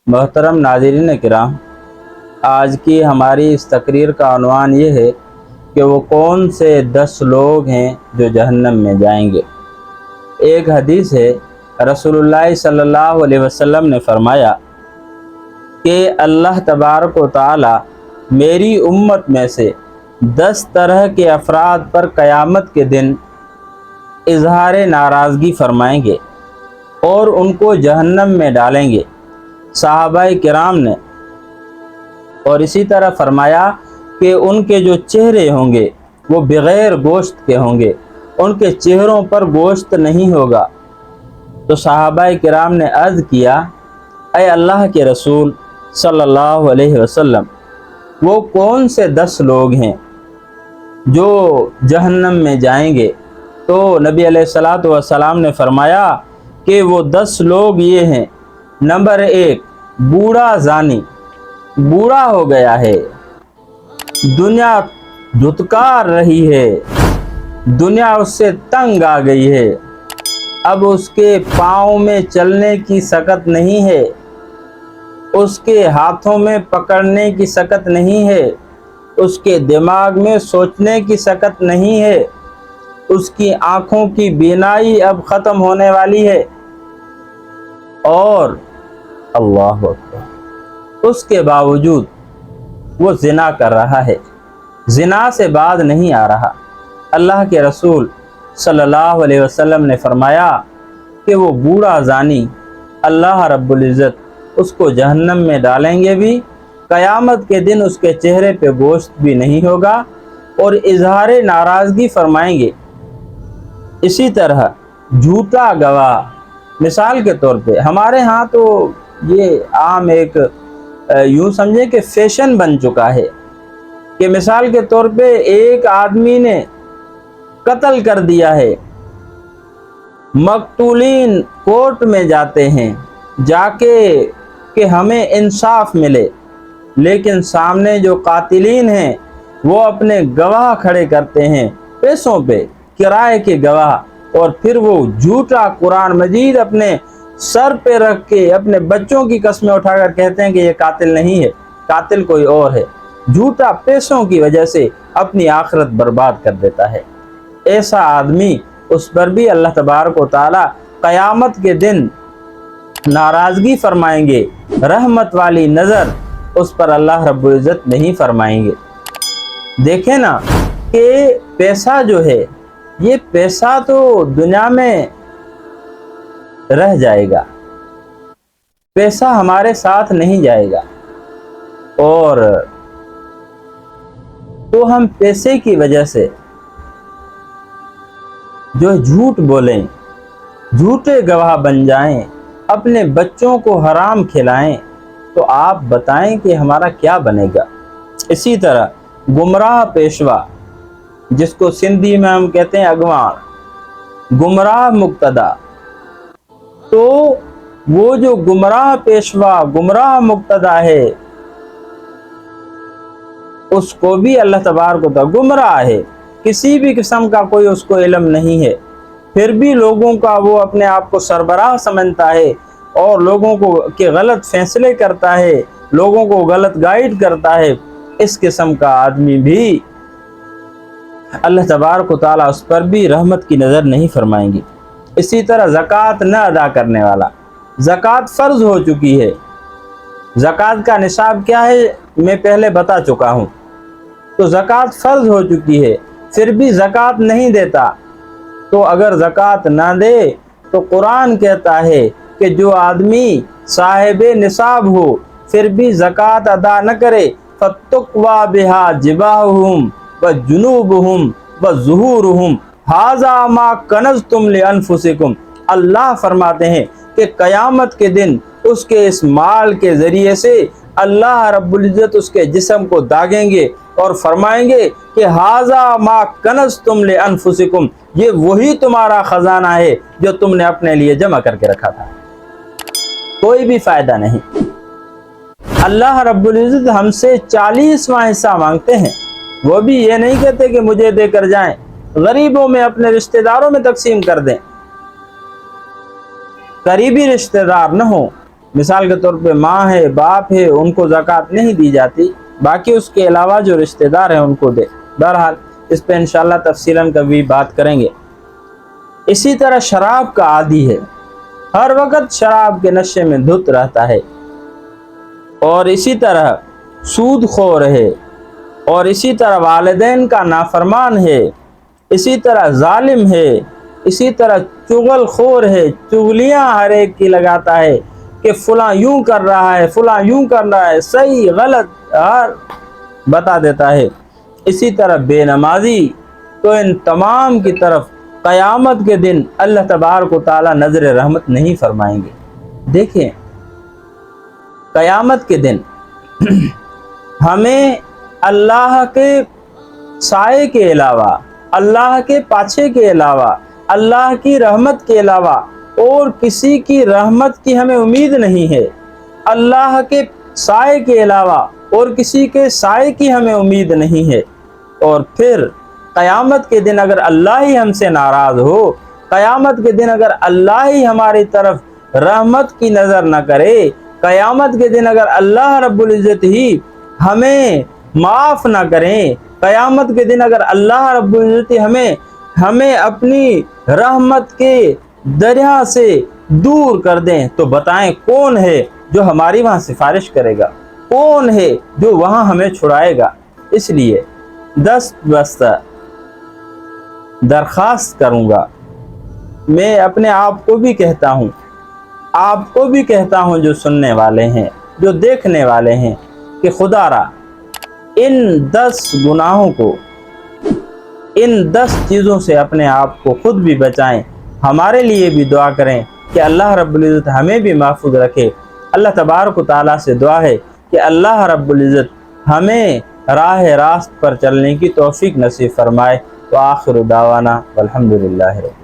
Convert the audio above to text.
محترم ناظرین کرام، آج کی ہماری اس تقریر کا عنوان یہ ہے کہ وہ کون سے 10 لوگ ہیں جو جہنم میں جائیں گے۔ ایک حدیث ہے، رسول اللہ صلی اللہ علیہ وسلم نے فرمایا کہ اللہ تبارک و تعالی میری امت میں سے 10 طرح کے افراد پر قیامت کے دن اظہار ناراضگی فرمائیں گے اور ان کو جہنم میں ڈالیں گے۔ صحابہ کرام نے اور اسی طرح فرمایا کہ ان کے جو چہرے ہوں گے وہ بغیر گوشت کے ہوں گے، ان کے چہروں پر گوشت نہیں ہوگا۔ تو صحابہ کرام نے عرض کیا، اے اللہ کے رسول صلی اللہ علیہ وسلم، وہ کون سے 10 لوگ ہیں جو جہنم میں جائیں گے؟ تو نبی علیہ الصلوۃ والسلام نے فرمایا کہ وہ 10 لوگ یہ ہیں۔ نمبر 1، بوڑھا زانی، بوڑھا ہو گیا ہے، دنیا دھتکار رہی ہے، دنیا اس سے تنگ آ گئی ہے، اب اس کے پاؤں میں چلنے کی سکت نہیں ہے، اس کے ہاتھوں میں پکڑنے کی سکت نہیں ہے، اس کے دماغ میں سوچنے کی سکت نہیں ہے، اس کی آنکھوں کی بینائی اب ختم ہونے والی ہے، اور اللہ اکبر، اس کے باوجود وہ زنا کر رہا ہے، زنا سے باز نہیں آ رہا۔ اللہ کے رسول صلی اللہ علیہ وسلم نے فرمایا کہ وہ بوڑھا زانی اللہ رب العزت اس کو جہنم میں ڈالیں گے بھی، قیامت کے دن اس کے چہرے پہ گوشت بھی نہیں ہوگا اور اظہار ناراضگی فرمائیں گے۔ اسی طرح جھوٹا گواہ، مثال کے طور پہ ہمارے ہاں تو یہ عام ایک یوں سمجھیں کہ فیشن بن چکا ہے کہ مثال کے طور پہ ایک آدمی نے قتل کر دیا ہے، مقتولین کورٹ میں جاتے ہیں جا کے کہ ہمیں انصاف ملے، لیکن سامنے جو قاتلین ہیں وہ اپنے گواہ کھڑے کرتے ہیں پیسوں پہ، کرائے کے گواہ، اور پھر وہ جھوٹا قرآن مجید اپنے سر پہ رکھ کے اپنے بچوں کی قسمیں اٹھا کر کہتے ہیں کہ یہ قاتل نہیں ہے، قاتل کوئی اور ہے۔ جھوٹا پیسوں کی وجہ سے اپنی آخرت برباد کر دیتا ہے۔ ایسا آدمی، اس پر بھی اللہ تبارک و تعالی قیامت کے دن ناراضگی فرمائیں گے، رحمت والی نظر اس پر اللہ رب العزت نہیں فرمائیں گے۔ دیکھیں نا کہ پیسہ جو ہے، یہ پیسہ تو دنیا میں رہ جائے گا، پیسہ ہمارے ساتھ نہیں جائے گا، اور تو ہم پیسے کی وجہ سے جو جھوٹ بولیں، جھوٹے گواہ بن جائیں، اپنے بچوں کو حرام کھلائیں، تو آپ بتائیں کہ ہمارا کیا بنے گا۔ اسی طرح گمراہ پیشوا، جس کو سندھی میں ہم کہتے ہیں اگوان، گمراہ مقتدا، تو وہ جو گمراہ پیشوا، گمراہ مقتدا ہے، اس کو بھی اللہ تبارک و تعالی گمراہ ہے، کسی بھی قسم کا کوئی اس کو علم نہیں ہے، پھر بھی لوگوں کا وہ اپنے آپ کو سربراہ سمجھتا ہے اور لوگوں کو کے غلط فیصلے کرتا ہے، لوگوں کو غلط گائیڈ کرتا ہے۔ اس قسم کا آدمی بھی اللہ تبارک و تعالیٰ اس پر بھی رحمت کی نظر نہیں فرمائیں گی۔ اسی طرح زکوٰۃ نہ ادا کرنے والا، زکوٰۃ فرض ہو چکی ہے، زکوٰۃ کا نصاب کیا ہے میں پہلے بتا چکا ہوں، تو زکوٰۃ فرض ہو چکی ہے، پھر بھی زکوٰۃ نہیں دیتا، تو اگر زکوٰۃ نہ دے تو قرآن کہتا ہے کہ جو آدمی صاحب نصاب ہو پھر بھی زکوٰۃ ادا نہ کرے، فَتُقْوَى بِهَا جِبَاهُهُمْ وَجُنُوبُهُمْ وَظُهُورُهُمْ هَذَا مَا كَنَزْتُمْ لِأَنفُسِكُمْ۔ اللہ فرماتے ہیں کہ قیامت کے دن اس کے اس مال کے ذریعے سے اللہ رب العزت اس کے جسم کو داغیں گے اور فرمائیں گے کہ هَذَا مَا كَنَزْتُمْ لِأَنفُسِكُمْ، یہ وہی تمہارا خزانہ ہے جو تم نے اپنے لیے جمع کر کے رکھا تھا، کوئی بھی فائدہ نہیں۔ اللہ رب العزت ہم سے 40واں حصہ مانگتے ہیں، وہ بھی یہ نہیں کہتے کہ مجھے دے کر جائیں، غریبوں میں اپنے رشتہ داروں میں تقسیم کر دیں، قریبی رشتہ دار نہ ہوں، مثال کے طور پہ ماں ہے، باپ ہے، ان کو زکوٰۃ نہیں دی جاتی، باقی اس کے علاوہ جو رشتہ دار ہیں ان کو دے۔ بہرحال اس پہ انشاءاللہ تفصیلاً کبھی بات کریں گے۔ اسی طرح شراب کا عادی ہے، ہر وقت شراب کے نشے میں دھت رہتا ہے، اور اسی طرح سود خور ہے، اور اسی طرح والدین کا نافرمان ہے، اسی طرح ظالم ہے، اسی طرح چغل خور ہے، چغلیاں ہر ایک کی لگاتا ہے کہ فلاں یوں کر رہا ہے، فلاں یوں کر رہا ہے، صحیح غلط ہر بتا دیتا ہے۔ اسی طرح بے نمازی، تو ان تمام کی طرف قیامت کے دن اللہ تبارک و تعالی نظر رحمت نہیں فرمائیں گے۔ دیکھیں قیامت کے دن ہمیں اللہ کے سائے کے علاوہ، اللہ کے پاچھے کے علاوہ، اللہ کی رحمت کے علاوہ اور کسی کی رحمت کی ہمیں امید نہیں ہے، اللہ کے سائے کے علاوہ اور کسی کے سائے کی ہمیں امید نہیں ہے۔ اور پھر قیامت کے دن اگر اللہ ہی ہم سے ناراض ہو، قیامت کے دن اگر اللہ ہی ہماری طرف رحمت کی نظر نہ کرے، قیامت کے دن اگر اللہ رب العزت ہی ہمیں معاف نہ کریں، قیامت کے دن اگر اللہ رب العزت ہمیں اپنی رحمت کے دریا سے دور کر دیں، تو بتائیں کون ہے جو ہماری وہاں سفارش کرے گا؟ کون ہے جو وہاں ہمیں چھڑائے گا؟ اس لیے دست بستہ درخواست کروں گا، میں اپنے آپ کو بھی کہتا ہوں، آپ کو بھی کہتا ہوں، جو سننے والے ہیں، جو دیکھنے والے ہیں، کہ خدا را ان 10 گناہوں کو، ان 10 چیزوں سے اپنے آپ کو خود بھی بچائیں، ہمارے لیے بھی دعا کریں کہ اللہ رب العزت ہمیں بھی محفوظ رکھے۔ اللہ تبارک و تعالیٰ سے دعا ہے کہ اللہ رب العزت ہمیں راہ راست پر چلنے کی توفیق نصیب فرمائے۔ وآخر دعوانا والحمدللہ۔